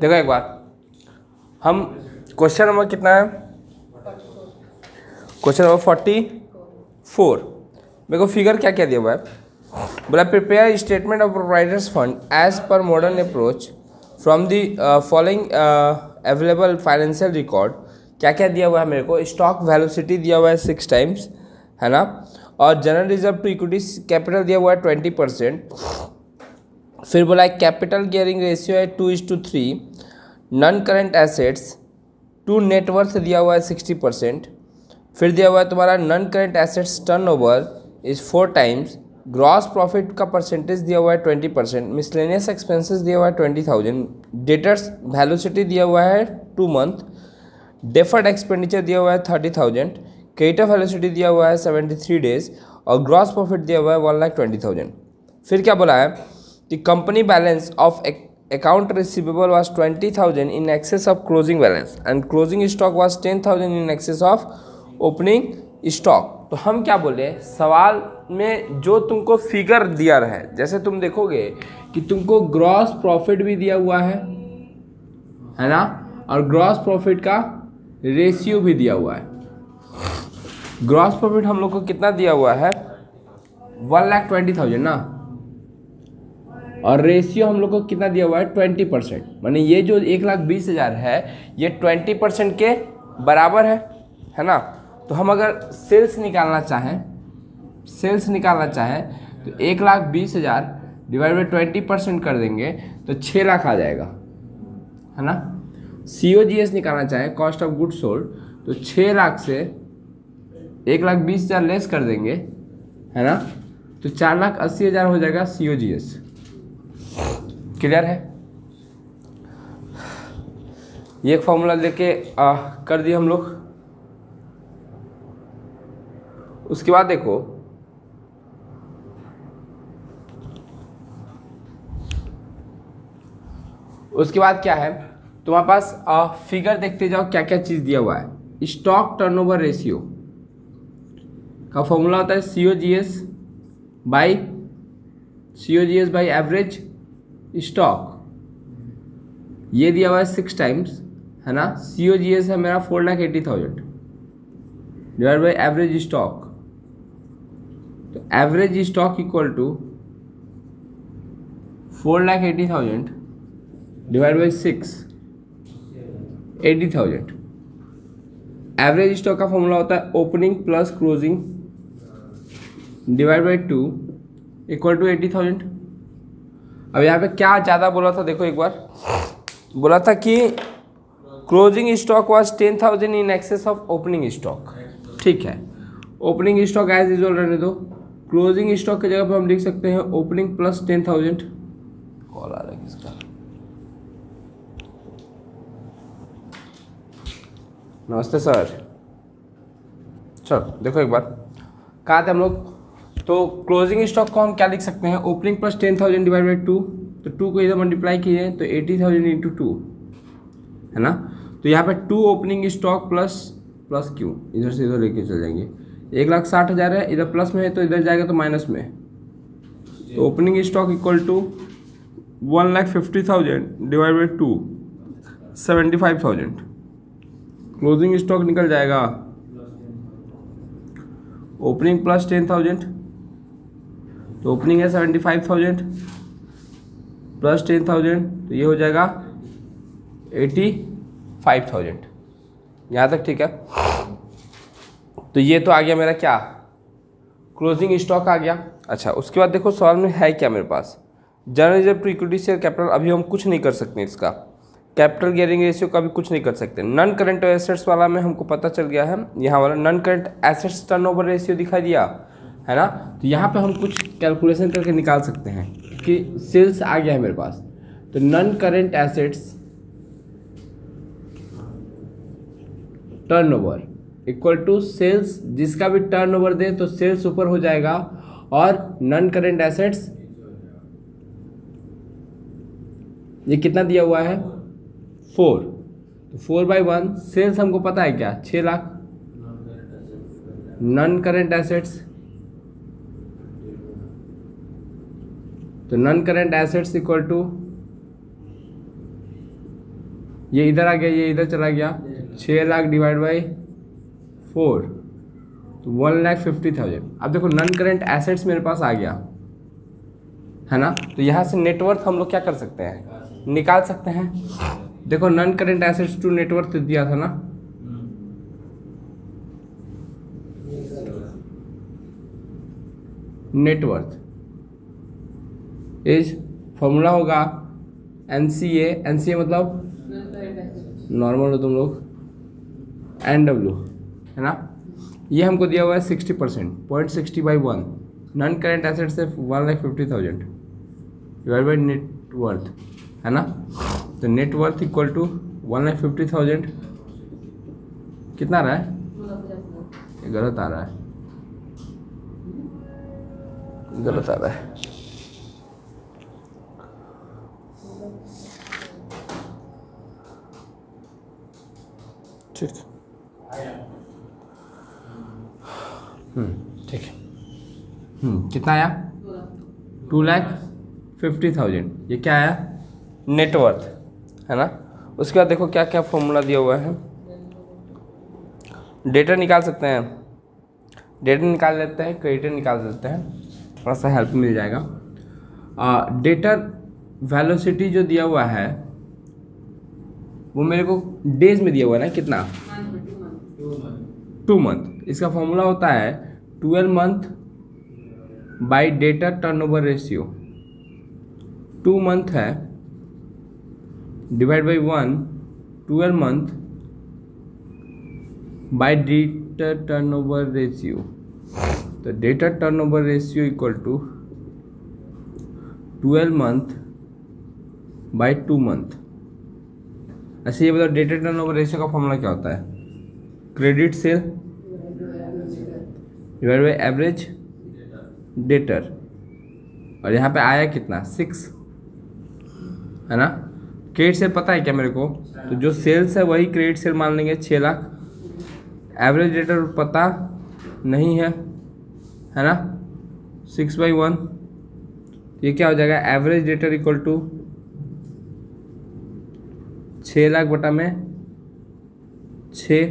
देखो एक बार, हम क्वेश्चन नंबर कितना है, क्वेश्चन नंबर 44। मेरे को फिगर क्या क्या दिया हुआ है, बोला prepare statement of proprietors fund as per modern approach from the following available financial record. क्या क्या दिया हुआ है मेरे को, स्टॉक वेलोसिटी दिया हुआ है 6 टाइम्स, है ना, और general reserve to equity capital दिया हुआ है 20%। फिर बोला है कैपिटल गियरिंग रेशियो है 2:3, non current assets to net worth दिया हुआ है 60%। फिर दिया हुआ है तुम्हारा non current assets turnover is 4 times, gross profit का परसेंटेज दिया हुआ है 20%, मिसलेनियस एक्सपेंसेस दिया हुआ है 20,000, डेटर्स वेलोसिटी दिया हुआ है 2 मंथ, डेफर्ड एक्सपेंडिचर दिया हुआ है 30,000, क्रेडिटर वेलोसिटी दिया हुआ है 73 डेज, और ग्रॉस प्रॉफिट दिया हुआ है 1,20,000। फिर क्या बोला है कि company balance of account receivable was 20,000 in excess of closing balance and closing stock was 10,000 in excess of opening stock. तो हम क्या बोले, सवाल में जो तुमको फिगर दिया रहा है, जैसे तुम देखोगे कि तुमको ग्रॉस प्रॉफिट भी दिया हुआ है ना, और ग्रॉस प्रॉफिट का रेशियो भी दिया हुआ है। ग्रॉस प्रॉफिट हम लोग को कितना दिया हुआ है, 1,20,000 ना, और रेशियो हम लोग को कितना दिया हुआ है 20%, माने ये जो 1,20,000 है ये 20% के बराबर है ना। तो हम अगर सेल्स निकालना चाहें तो 1,20,000 डिवाइड बाई 20% कर देंगे तो 6 लाख आ जाएगा, है ना। COGS निकालना चाहें, कॉस्ट ऑफ गुड्स सोल्ड, तो 6 लाख से 1,20,000 लेस कर देंगे, है ना, तो 4,80,000 हो जाएगा COGS। क्लियर है, ये एक फॉर्मूला लेके कर दिए हम लोग। उसके बाद देखो उसके बाद क्या है, तुम्हारे पास फिगर देखते जाओ क्या क्या चीज़ दिया हुआ है। स्टॉक टर्नओवर रेशियो का फॉर्मूला होता है COGS बाई एवरेज स्टॉक, ये दिया हुआ है 6 टाइम्स, है ना। COGS है मेरा 4,80,000 डिवाइड बाई एवरेज स्टॉक, तो average stock equal to 4,80,000 divide by 6, 80,000। Average stock का फॉर्मूला होता है opening plus closing divide by 2 equal to 80,000। अब यहाँ पे क्या ज़्यादा बोला था, देखो एक बार बोला था कि closing stock was 10,000 in excess of opening stock, ठीक है। ओपनिंग स्टॉक एज यूजुअल रहने दो, क्लोजिंग स्टॉक की जगह पर हम लिख सकते हैं ओपनिंग प्लस 10,000। कॉल आ रहा है किसका, नमस्ते सर। चलो देखो एक बार, कहाँ थे हम लोग, तो क्लोजिंग स्टॉक को हम क्या लिख सकते हैं, ओपनिंग प्लस 10,000 डिवाइड बाई 2, तो 2 को इधर मल्टीप्लाई किए तो 80,000 इंटू 2, है ना। तो यहाँ पे 2 ओपनिंग स्टॉक प्लस क्यों, इधर से इधर लेके चल जाएंगे, 1,60,000 है, इधर प्लस में है तो इधर जाएगा तो माइनस में, तो opening stock equal to 1,50,000 divide by 2, 75,000। Closing stock निकल जाएगा ओपनिंग प्लस 10,000, तो ओपनिंग है 75,000 प्लस 10,000, तो ये हो जाएगा 85,000। यहाँ तक ठीक है। तो ये तो आ गया मेरा क्या, क्लोजिंग स्टॉक आ गया। अच्छा, उसके बाद देखो सवाल में है क्या मेरे पास, general reserve to equity share capital, अभी हम कुछ नहीं कर सकते इसका, कैपिटल गियरिंग रेशियो का भी कुछ नहीं कर सकते। नॉन करंट एसेट्स वाला में हमको पता चल गया है, यहाँ वाला non current assets turnover ratio दिखाई दिया, है ना। तो यहाँ पे हम कुछ कैलकुलेशन करके निकाल सकते हैं कि सेल्स आ गया है मेरे पास, तो non current assets turnover equal to sales, जिसका भी टर्नओवर दे तो सेल्स ऊपर हो जाएगा, और नॉन करंट एसेट्स ये कितना दिया हुआ है 4, तो 4/1, सेल्स हमको पता है क्या 6 लाख, नॉन करंट एसेट्स, तो non current assets equal to ये इधर आ गया, ये इधर चला गया, 6 लाख डिवाइड बाई 4 तो 1,50,000। अब देखो नॉन करेंट एसेट्स मेरे पास आ गया है ना, तो यहाँ से नेटवर्थ हम लोग क्या कर सकते हैं, निकाल सकते हैं। देखो non current assets to net worth दिया था ना, नेटवर्थ इज फॉर्मूला होगा NCA, NCA मतलब नॉर्मल हो तुम लोग, NW है ना। ये हमको दिया हुआ है 60%, 0.60/1 नॉन करेंट एसेट से 1,50,000 डिवाइड बाई नेटवर्थ है ना। तो नेटवर्थ इक्वल टू 1,50,000 कितना आ रहा है, ये गलत आ रहा है, गलत आ रहा है। ठीक ठीक है। कितना आया, 2,50,000। ये क्या आया, नेटवर्थ है ना। उसके बाद देखो क्या क्या फॉर्मूला दिया हुआ है, डेटा निकाल सकते हैं, डेटा निकाल लेते हैं, क्रेडिटर निकाल देते हैं, थोड़ा सा हेल्प मिल जाएगा। डेटा वेलोसिटी जो दिया हुआ है वो मेरे को डेज में दिया हुआ है ना, कितना, 2 मंथ। इसका फॉर्मूला होता है 12 month by debtor turnover ratio. 2 month है divide by 1, 12 month by debtor turnover ratio. तो debtor turnover ratio equal to 12 month by 2 month. अच्छा ये बताओ डेटा टर्नओवर रेशियो का फॉर्मूला क्या होता है, credit sale divide by average debtor, और यहाँ पे आया कितना, 6 है ना। क्रेडिट सेल पता है क्या मेरे को, तो जो सेल्स है वही क्रेडिट सेल मान लेंगे, 6 लाख। एवरेज डेटर पता नहीं है ना, 6/1। ये क्या हो जाएगा, average debtor equal to 6 lakh बटा में 6,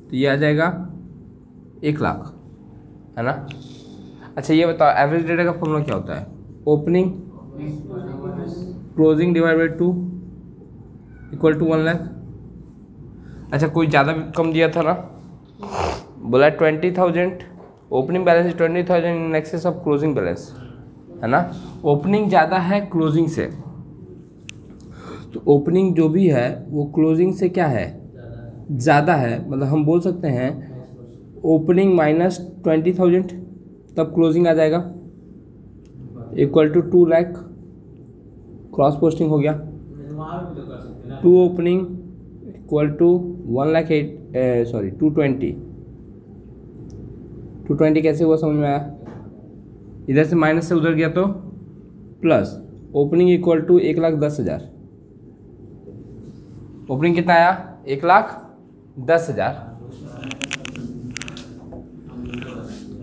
तो ये आ जाएगा 1 लाख है ना। अच्छा ये बताओ एवरेज डेटा का फॉर्मूला क्या होता है, opening closing divide by 2 equal to 1 lakh. अच्छा कोई ज़्यादा कम दिया था ना, बोला 20,000, opening balance 20,000 in excess of closing balance है ना। ओपनिंग ज़्यादा है क्लोजिंग से, तो ओपनिंग जो भी है वो क्लोजिंग से क्या है, ज़्यादा है। मतलब हम बोल सकते हैं ओपनिंग माइनस 20,000 तब क्लोजिंग आ जाएगा, equal to 2 lakh. Cross posting हो गया, 2 ओपनिंग इक्वल टू 220। 220 कैसे हुआ समझ में आया, इधर से माइनस से उधर गया तो plus, opening equal to 1,10,000। Opening कितना आया, 1,10,000।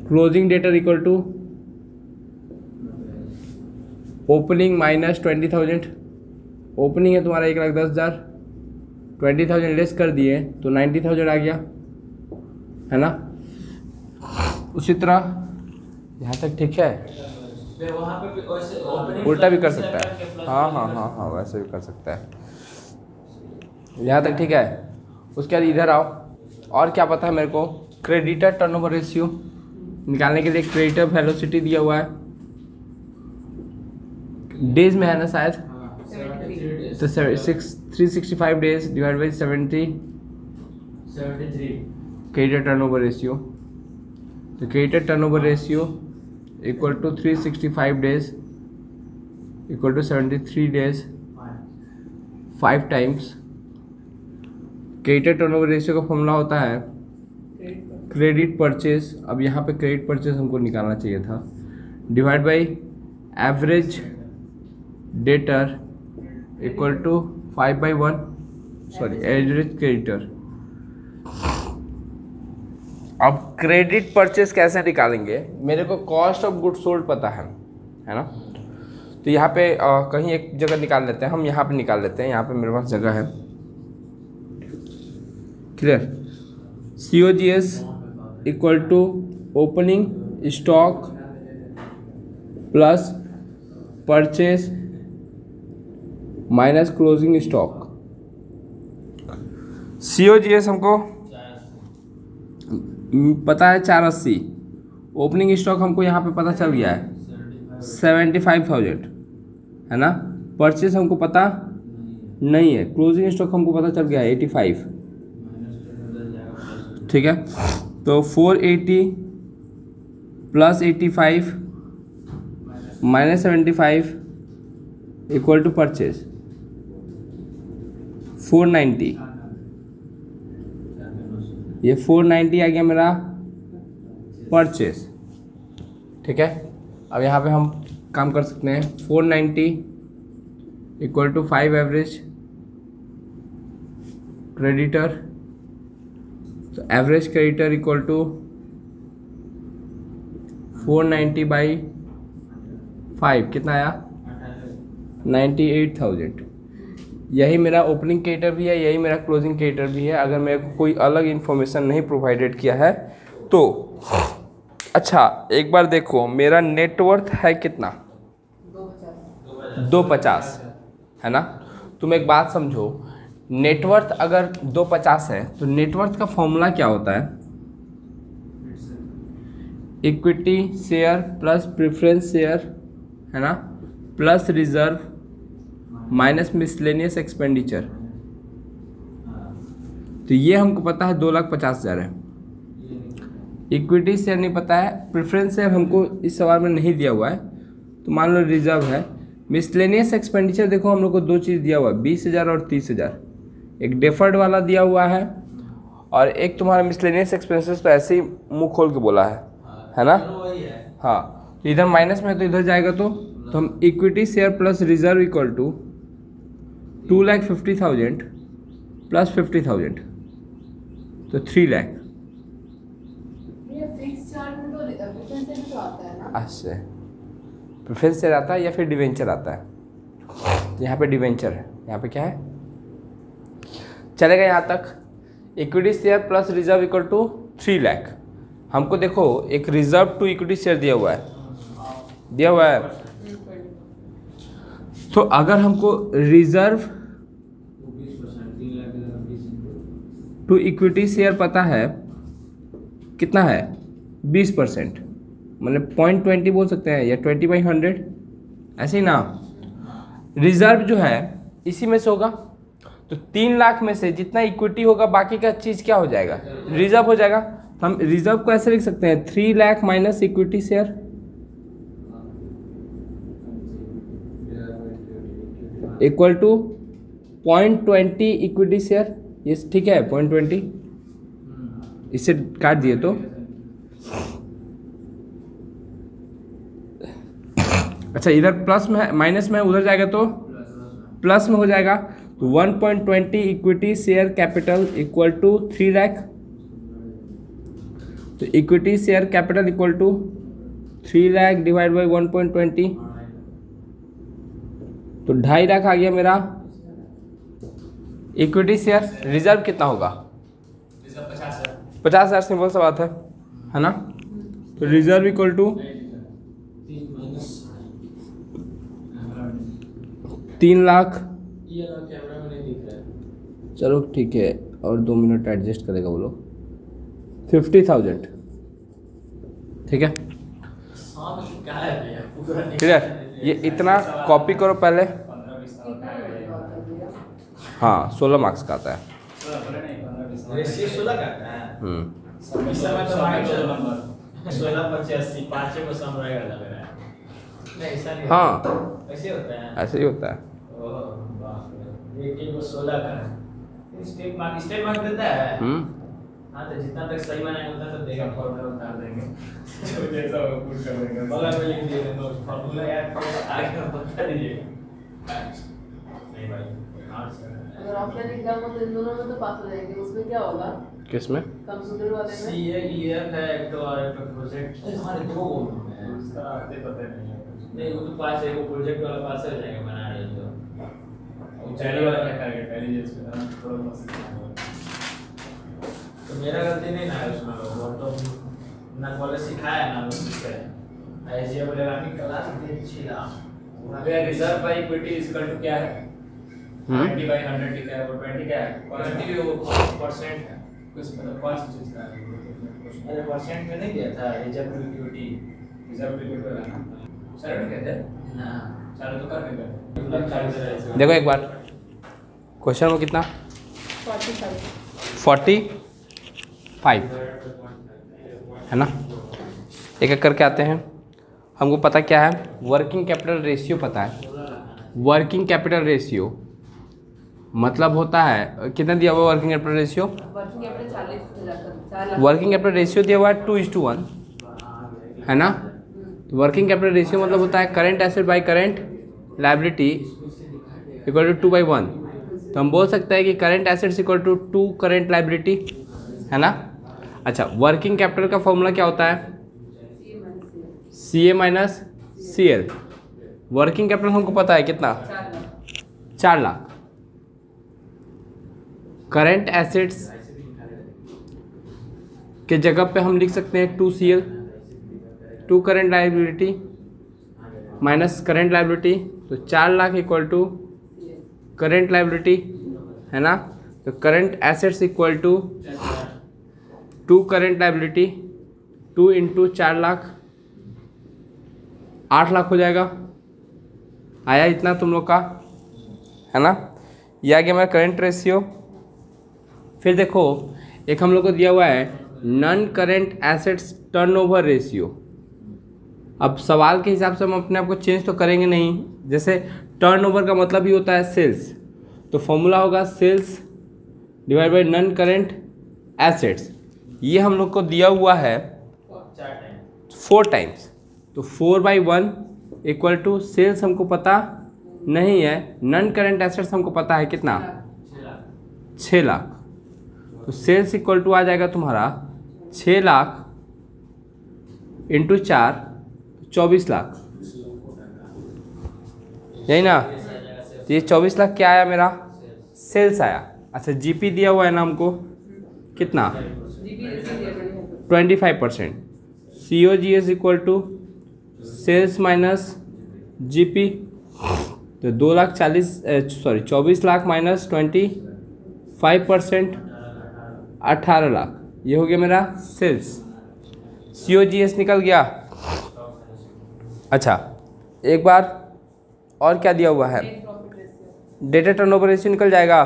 Closing debtor equal to opening minus 20,000। Opening है तुम्हारा 1,10,000, 20,000 लेस कर दिए तो 90,000 आ गया है ना। उसी तरह यहाँ तक ठीक है, उल्टा भी कर सकता है, हाँ वैसे भी कर सकता है। यहाँ तक ठीक है। उसके बाद इधर आओ, और क्या पता है मेरे को, क्रेडिटर टर्नओवर रेशियो निकालने के लिए क्रेडिटर वेलोसिटी दिया हुआ है, डेज में है ना शायद, तो 365 days divide by 73 creditor turnover ratio. तो creditor turnover ratio equal to 365 days equal to 73 days, 5 times. Creditor turnover ratio का फॉर्मूला होता है क्रेडिट परचेज। अब यहाँ पे क्रेडिट परचेज हमको निकालना चाहिए था, divide by average debtor equal to 5/1, sorry average creditor. अब क्रेडिट परचेज कैसे निकालेंगे, मेरे को कॉस्ट ऑफ गुड सोल्ड पता है ना। तो यहाँ पे कहीं एक जगह निकाल लेते हैं हम, यहाँ पे निकाल लेते हैं, यहाँ पे मेरे पास जगह है। Clear. COGS equal to opening stock plus purchase minus closing stock. COGS हमको पता है 480, ओपनिंग स्टॉक हमको यहाँ पे पता चल गया है 75,000 है ना। परचेज हमको पता नहीं है, क्लोजिंग स्टॉक हमको पता चल गया है 85, ठीक है। तो 480 plus 85 minus 75 equal to purchase 490, ये 490 आ गया मेरा परचेज, ठीक है। अब यहाँ पे हम काम कर सकते हैं 490 इक्वल टू 5 एवरेज क्रेडिटर, तो average creditor equal to 490 by 5 कितना आया 98,000। यही मेरा ओपनिंग क्रेडिटर भी है, यही मेरा क्लोजिंग क्रेडिटर भी है। अगर मेरे को कोई अलग इन्फॉर्मेशन नहीं प्रोवाइडेड किया है तो अच्छा एक बार देखो मेरा नेटवर्थ है कितना 250 है ना। तुम एक बात समझो, नेटवर्थ अगर 250 है तो नेटवर्थ का फॉर्मूला क्या होता है, equity share plus preference share है ना, plus reserve minus miscellaneous expenditure. तो ये हमको पता है 2,50,000 है। इक्विटी शेयर नहीं पता है, प्रेफरेंस शेयर हमको इस सवाल में नहीं दिया हुआ है, तो मान लो रिजर्व है। मिसलेनियस एक्सपेंडिचर देखो हम लोग को दो चीज़ दिया हुआ है 20,000 और 30,000, एक डेफर्ड वाला दिया हुआ है और एक तुम्हारा मिसलेनियस एक्सपेंसेस तो ऐसे ही मुंह खोल के बोला है ना। हाँ तो इधर माइनस में तो इधर जाएगा तो हम equity share plus reserve equal to 2,50,000 plus 50,000 तो 3 लाख। अच्छा प्रेफरेंस शेयर आता है या फिर डिवेंचर आता है, यहाँ पे डिवेंचर है, यहाँ पे क्या है चलेगा यहाँ तक। Equity share plus reserve equal to 3 lakh. हमको देखो एक रिजर्व टू इक्विटी शेयर दिया हुआ है, तो अगर हमको रिजर्व टू इक्विटी शेयर पता है कितना है 20%, मतलब 0.20 बोल सकते हैं या 20/100 ऐसे ही ना। रिजर्व जो है इसी में से होगा, तो 3 लाख में से जितना इक्विटी होगा बाकी का चीज़ क्या हो जाएगा रिजर्व हो जाएगा। तो हम रिजर्व को ऐसे लिख सकते हैं 3 lakh minus equity share equal to 0.20 equity share. ये ठीक है 0.20, इससे काट दिए तो अच्छा इधर प्लस में है माइनस में है, उधर जाएगा तो प्लस में हो जाएगा। तो 1.20 equity share capital equal to 3 lakh. तो equity share capital equal to 3 lakh divide by 1.20 तो 2.5 लाख आ गया मेरा इक्विटी शेयर। रिजर्व कितना होगा 50,000, सिंपल सा बात है ना। तो रिजर्व इक्वल टू 3 लाख। चलो ठीक है और 2 मिनट एडजस्ट करेगा वो लोग 50,000, ठीक है क्लियर। ये इतना कॉपी करो पहले। हाँ 16 मार्क्स का आता है। हाँ ऐसे ही होता है। स्टेप मार्क देता है। हाँ तो जितना तक सही बनाएंगे उतना तक देगा, फॉर्मूला उतार देंगे जो जैसा वो पुट कर देंगे, बगल में लिख दिए तो फॉर्मूला यार आगे बता दीजिए। नहीं भाई अगर ऑफलाइन एग्जाम हो तो इन दोनों में तो पास हो जाएंगे, उसमें क्या होगा किसमें कंप्यूटर वाले में सीएईएफ है एक तो और एक प्रोजेक्ट हमारे दो है उसका आते पता नहीं वो तो पास है, वो प्रोजेक्ट वाला पास हो जाएगा बना रहे तो। और चैनल वाला क्या टारगेट है, ये इसमें थोड़ा ना कॉलेज सिखाया ना कुछ है। ऐसे बोलेगा कि क्लास दे छिला। अगर reserve by equity equal to क्या है? 20 by 100 क्या है? वो 20 क्या है? 20% है। कुछ मतलब कौन सी चीज का है? अरे परसेंट में नहीं दिया था रिजर्व इक्विटी वाला सर कहते हैं ना चालू तो कर देगा। देखो एक बार क्वेश्चन में कितना 45 है ना। एक एक करके आते हैं। हमको पता क्या है, वर्किंग कैपिटल रेशियो पता है। वर्किंग कैपिटल रेशियो मतलब होता है कितना दिया हुआ working capital ratio? Working capital ratio दिया हुआ है 2:1 है ना। तो वर्किंग कैपिटल रेशियो मतलब होता है current asset by current liability equal to 2/1। तो हम बोल सकते हैं कि current assets equal to 2 current liability है ना। अच्छा, वर्किंग कैपिटल का फॉर्मूला क्या होता है? CA minus CL। Working capital हमको पता है कितना? 4 लाख। करेंट एसेट्स के जगह पे हम लिख सकते हैं 2CL, 2 current liability minus current liability, तो 4 lakh equal to current liability है ना। तो current assets equal to 2 current liability, 2 into 4 lakh 8 lakh हो जाएगा। आया इतना तुम लोग का है ना। यह आ गया हमारा करंट रेशियो। फिर देखो एक हम लोग को दिया हुआ है non current assets turnover ratio. अब सवाल के हिसाब से हम अपने आप को चेंज तो करेंगे नहीं। जैसे टर्नओवर का मतलब ही होता है सेल्स, तो फॉर्मूला होगा sales divide by non current assets. ये हम लोग को दिया हुआ है 4 टाइम्स, तो 4/1 इक्वल टू सेल्स हमको पता नहीं है, नॉन करेंट एसेट्स हमको पता है कितना 6 लाख। तो सेल्स इक्वल टू आ जाएगा तुम्हारा 6 लाख इंटू 4 24 लाख, यही ना। तो ये 24 लाख क्या आया मेरा? सेल्स आया। अच्छा, जीपी दिया हुआ है ना हमको कितना? 25%। COGS equal to sales minus GP, तो 24 लाख माइनस 25% 18 लाख। ये हो गया मेरा सेल्स। COGS निकल गया। अच्छा, एक बार और क्या दिया हुआ है? डेटा टर्नओवर रेशियो निकल जाएगा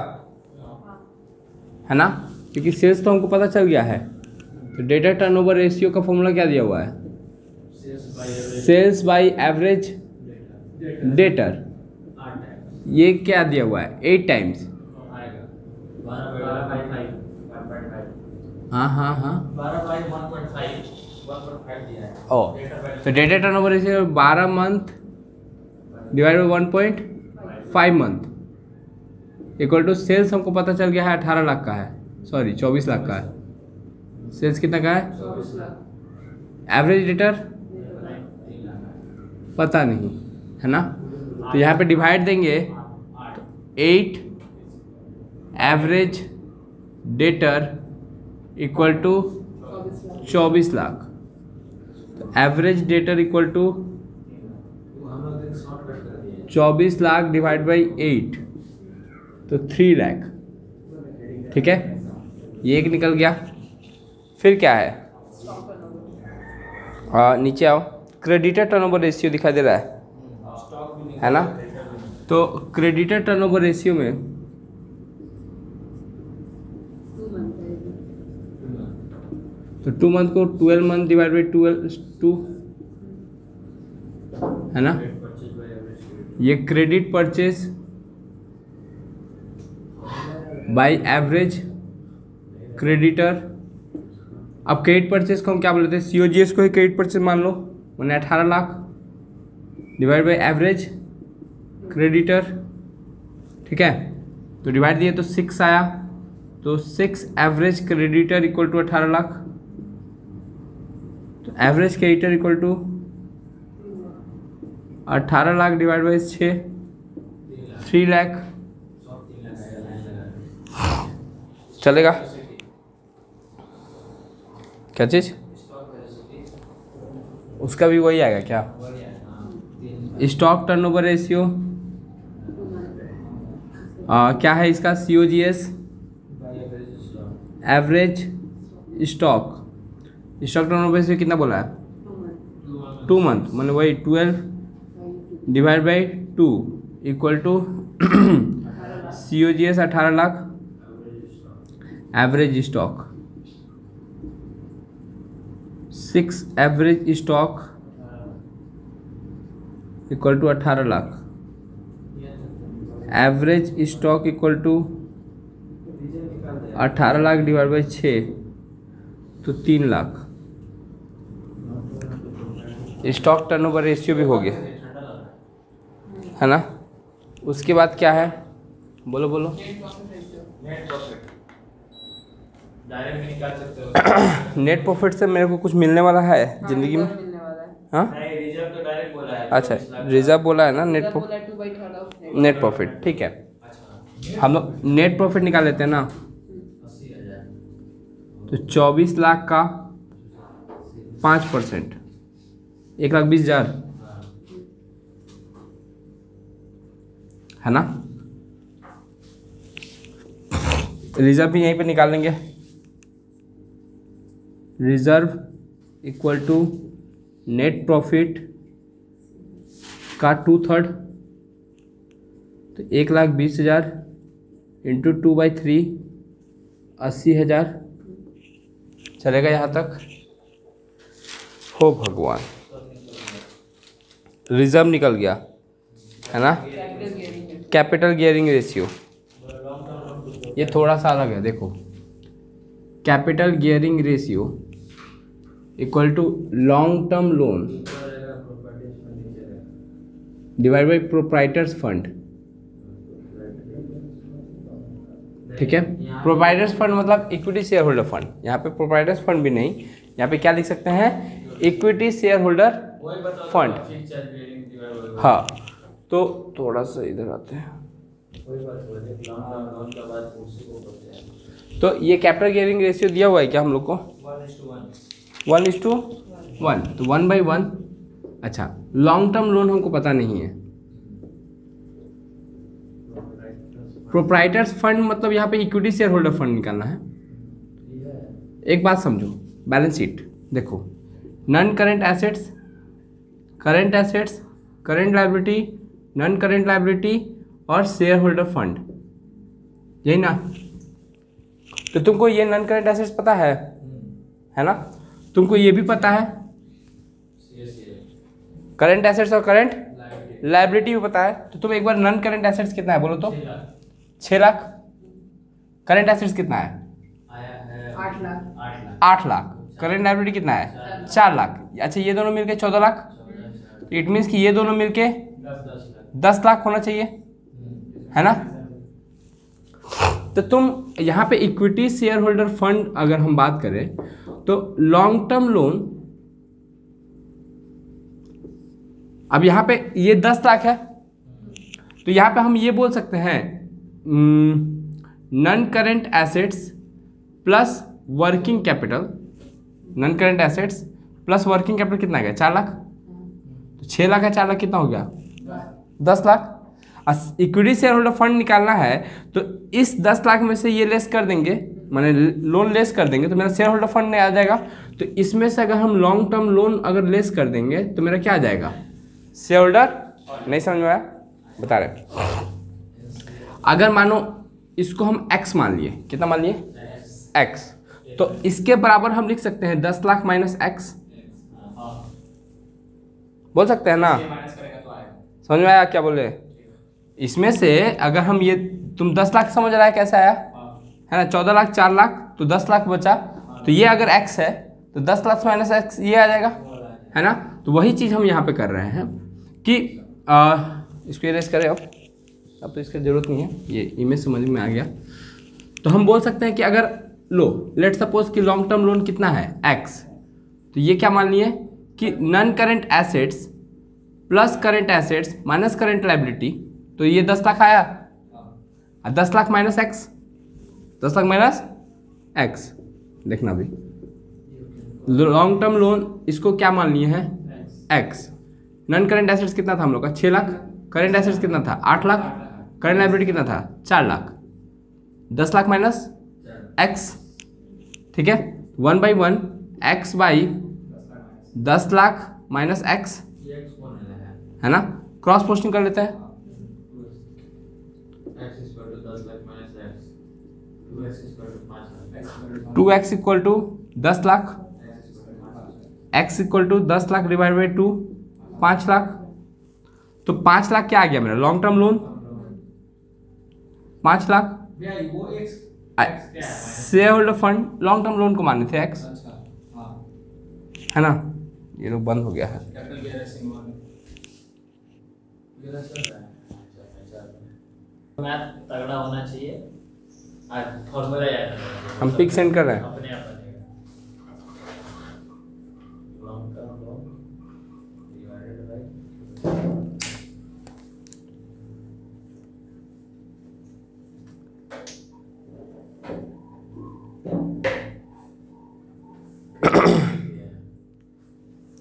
है ना, क्योंकि सेल्स तो हमको पता चल गया है। तो डेटा टर्नओवर रेशियो का फॉर्मूला क्या दिया हुआ है? Sales by average debtor. ये क्या दिया हुआ है? 8 टाइम्स। हाँ 12/1.5 ओ, तो debtor turnover ratio 12 month divide by 1.5 month equal to sales हमको पता चल गया है 18 लाख का है, सॉरी 24 लाख का है। सेल्स कितना का है? एवरेज डेटर पता नहीं है ना। तो यहाँ पे डिवाइड देंगे तो 8 average debtor equal to 24 lakh. तो average debtor equal to 24 lakh divide by 8, तो 3 लाख। ठीक है, ये एक निकल गया। फिर क्या है? नीचे आओ, क्रेडिटर टर्नओवर रेशियो दिखाई दे रहा है ना। तो क्रेडिटर टर्नओवर रेशियो में तो 2 मंथ को 12 मंथ डिवाइड बाई 2 है ना। ये credit purchase by average creditor. अब क्रेडिट परचेज को हम क्या बोलते हैं? COGS को ही क्रेडिट परचेज मान लो, मैंने 18 lakh divide by average creditor. ठीक है, तो डिवाइड दिए तो 6 आया, तो 6 average creditor equal to 18 lakh. तो average creditor equal to 18 lakh divide by 6, 3 lakh. चलेगा क्या चीज़? उसका भी वही आएगा क्या? वही है, हाँ, 3 स्टॉक टर्नओवर रेशियो क्या है इसका? COGS average stock turnover ratio कितना बोला है? 2 मंथ, मतलब वही 12 divide by 2 equal to COGS 18 lakh average stock 6 average stock equal to 18 lakh average stock equal to 18 lakh divide by 6 तो 3 लाख। स्टॉक टर्नओवर रेशियो भी हो गया है ना। उसके बाद क्या है? बोलो बोलो। नेट प्रॉफिट डायरेक्ट भी निकाल सकते हो। नेट प्रॉफिट से मेरे को कुछ मिलने वाला है जिंदगी में? मिलने वाला है। हाँ नहीं, रिजर्व तो डायरेक्ट बोला है। अच्छा, रिजर्व बोला है ना। नेट जब बोला 2/3 ऑफ नेट प्रॉफिट ठीक है। अच्छा, हम लोग नेट प्रॉफिट निकाल लेते हैं ना। 80,000 तो 24 लाख का 5% 1,20,000 है ना। रिजर्व भी यहीं पे निकाल लेंगे। Reserve equal to net profit का 2/3 तो 1,20,000 इंटू 2/3 80,000 चलेगा यहाँ तक। हो भगवान, रिजर्व निकल गया है ना। कैपिटल गियरिंग रेशियो ये थोड़ा सा अलग है, देखो। Capital gearing ratio equal to long term loan divide by proprietors fund. ठीक है, प्रोप्राइटर्स फंड मतलब इक्विटी शेयर होल्डर फंड। यहाँ पे प्रोप्राइटर्स फंड भी नहीं, यहाँ पे क्या लिख सकते हैं? Equity shareholder fund. हाँ, तो थोड़ा सा इधर आते हैं। तो ये कैपिटल गियरिंग रेशियो दिया हुआ है क्या हम लोग को? 1:1 तो 1/1। अच्छा, लॉन्ग टर्म लोन हमको पता नहीं है। प्रोप्राइटर्स फंड मतलब यहाँ पे इक्विटी शेयर होल्डर फंड निकालना है। एक बात समझो, बैलेंस शीट देखो, non current assets, current assets, current liability, non current liability और शेयर होल्डर फंड, यही ना। तो तुमको ये नॉन करेंट एसेट्स पता है ना। तुमको ये भी पता है करेंट एसेट्स और करेंट लायबिलिटी भी पता है। तो तुम एक बार नॉन करेंट एसेट्स कितना है बोलो तो? 6 लाख। करेंट एसेट्स कितना है? 8 लाख। 8 लाख। करेंट लायबिलिटी कितना है? 4 लाख। अच्छा, ये दोनों मिलके 14 लाख। इट मीन्स कि ये दोनों मिलके 10 लाख होना चाहिए, है ना। तो तुम यहाँ पे इक्विटी शेयर होल्डर फंड अगर हम बात करें तो लॉन्ग टर्म लोन, अब यहाँ पे ये 10 लाख है तो यहाँ पे हम ये बोल सकते हैं non current assets plus working capital. Non current assets plus working capital कितना गया? 4 लाख। तो 6 लाख है, 4 लाख कितना हो गया? 10 lakh. Equity shareholder fund निकालना है तो इस 10 लाख में से ये लेस कर देंगे, माने लोन लेस कर देंगे तो मेरा शेयर होल्डर फंड नहीं आ जाएगा। तो इसमें से अगर हम लॉन्ग टर्म लोन अगर लेस कर देंगे तो मेरा क्या आ जाएगा? Share holder. नहीं समझ में आया? बता रहे। अगर मानो इसको हम x मान लिए, कितना मान लिए? x, तो इसके बराबर हम लिख सकते हैं 10 लाख माइनस x, बोल सकते हैं ना। समझ में आया क्या बोले? इसमें से अगर हम ये, तुम 10 लाख समझ रहा है कैसे आया है ना। 14 लाख 4 लाख तो 10 लाख बचा, तो ये अगर x है तो 10 लाख माइनस x ये आ जाएगा, है ना। तो वही चीज़ हम यहाँ पे कर रहे हैं कि इसको इरेज करें। अब तो इसका ज़रूरत नहीं है, ये इमेज समझ में आ गया। तो हम बोल सकते हैं कि अगर लो लेट सपोज कि लॉन्ग टर्म लोन कितना है? x, तो ये क्या मान लिए कि non current assets plus current assets minus current liability, तो ये 10 लाख आया। 10 lakh minus x, 10 lakh minus x, देखना भी लॉन्ग टर्म लोन इसको क्या मान लिए हैं? एक्स। नॉन करेंट एसेट्स कितना था हम लोग का? 6 लाख। करेंट एसेट्स कितना था? 8 लाख। करेंट लायबिलिटी कितना था? 4 लाख। 10 लाख माइनस एक्स, ठीक है। 1/1 x by 10 lakh minus x, है ना। क्रॉस पोस्टिंग कर लेते हैं। Two x equal to 10 lakh, x equal to 10 lakh divide by 2, 5 lakh. तो 5 लाख क्या आ गया मेरा? Long term loan 5 lakh. Shareholder fund long term loan को माने थे एक्स, है ना। ये लोग बंद हो गया है। मैथ तगड़ा होना चाहिए। फॉर्मूला याद है। हम पिक सेंड कर रहे हैं। अपने आप बनेगा। Long term loan divided by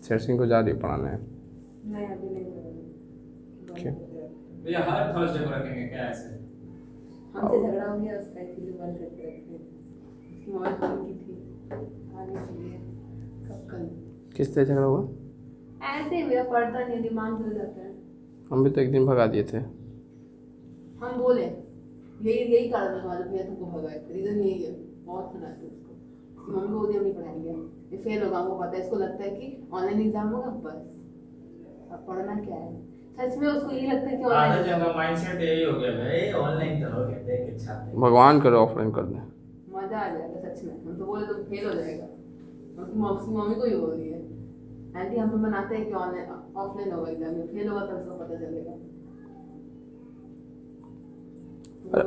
Sher Singh को ज़्यादा पढ़ाना है। नहीं अभी नहीं करेंगे। क्यों? भैया हर थर्सडे को रखेंगे क्या ऐसे? हमसे झगड़ा हो गया उसका, इसीलिए बंद करके रखे। उसकी मौत फोन की थी आने के लिए। कब? कल। किस तरह झगड़ा हुआ? ऐसे ही मेरा पढ़ता नहीं, दिमाग चल जाता है। हम भी तो एक दिन भगा दिए थे। हम बोले यही कारण है हमारे भैया तुमको भगाए, रीजन यही है। बहुत सुनाते उसको, उसकी मम्मी को बोलती हम नहीं पढ़ाएंगे, ये फेल होगा, हमको पता है। इसको लगता है कि ऑनलाइन एग्जाम होगा बस, अब पढ़ना क्या है। सच में उसको यही लगता है कि आधा ऑनलाइन जगह माइंडसेट यही हो गया भाई, ऑनलाइन करो कहते हैं कि छाते। भगवान करे ऑफलाइन कर दें। मजा आ जाएगा सच में। हम तो बोले तो फेल हो जाएगा, उसकी मम्मी को ही बोल रही है आंटी हम तो बनाते हैं कि ऑनलाइन ऑफलाइन होगा एग्जाम, में फेल होगा तब उसको पता चलेगा। और